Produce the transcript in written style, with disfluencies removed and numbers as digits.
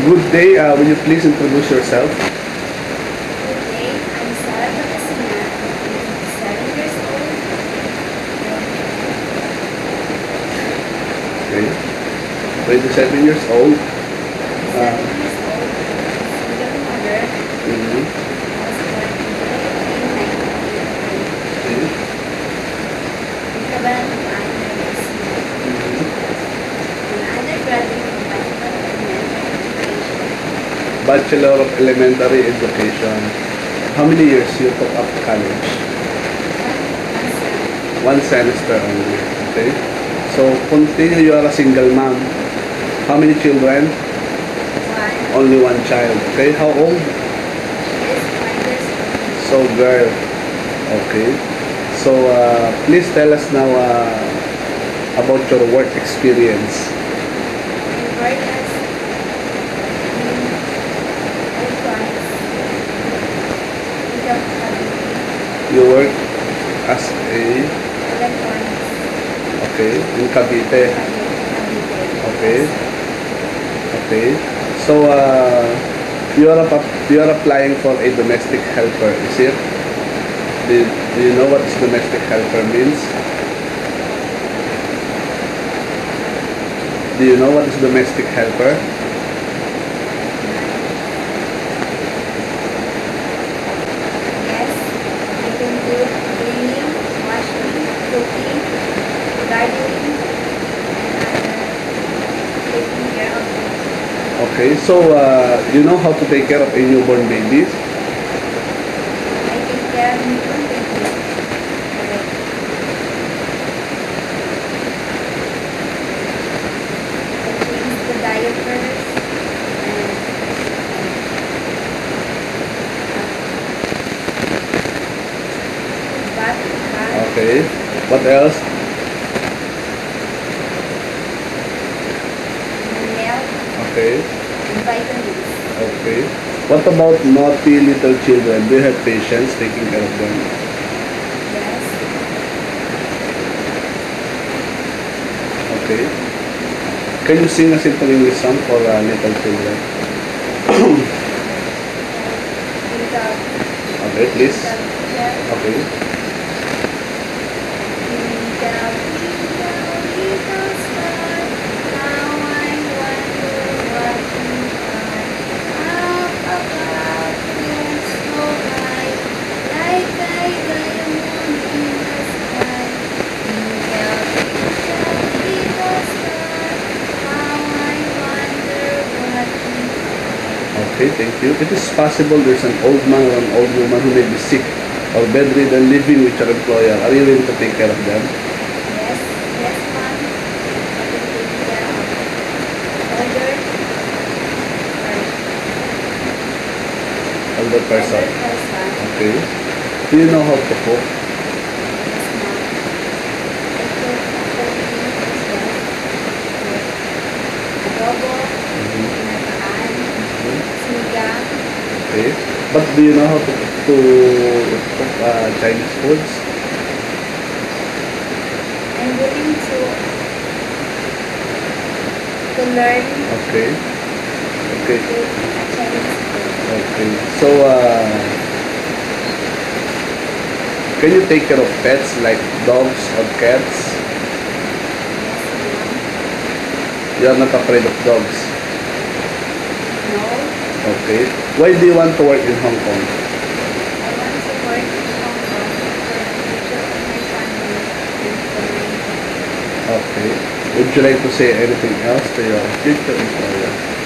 Good day. Will you please introduce yourself? Good day, I'm Sarah Batasina. I'm 7 years old. Okay. 27 years old. 7 years old. Single mother. Mhm. I was born in July 1988. Okay. Nagkabalan ng Anna Garcia. Mhm. An undergraduate in Bachelor of Elementary Education. How many years you took up college? One semester only. Okay. So, continue, you are a single mom. How many children? Only one child. Okay. How old? So, girl. Okay. So, please tell us now about your work experience. You work as a, okay, in Cavite. Okay. Okay. So, you are applying for a domestic helper, is it? Do you know what is domestic helper means? Do you know what is domestic helper? Yes, you can do cleaning, washing, cooking, gardening, and taking care of them. Okay, so you know how to take care of a newborn babies? I take care of newborn babies. I change the diapers and bath. Okay. What else? Milk Okay. and vitamins. Okay. What about naughty little children? Do you have patience taking care of them? Yes. Okay. Can you sing a simple English song for little children? Without Okay, please. care. Okay. Okay, thank you. It is possible there's an old man or an old woman who may be sick or bedridden living with your employer. Are you willing to take care of them? Yes, yes, ma'am. I can take care of older Older person. person. Okay. Do you know how to cook? Yes, ma'am. I cook cooking as well. Adobo, pinataan, sinigang. Okay. But do you know how to cook Chinese foods? I'm willing to learn Okay. Okay. to cook a Chinese food. Okay. So, can you take care of pets like dogs or cats? Yes, ma'am. You are not afraid of dogs. No, Okay. Why do you want to work in Hong Kong? I want to work in Hong Kong for the future of my family and for my Okay. Would you like to say anything else to your future employer?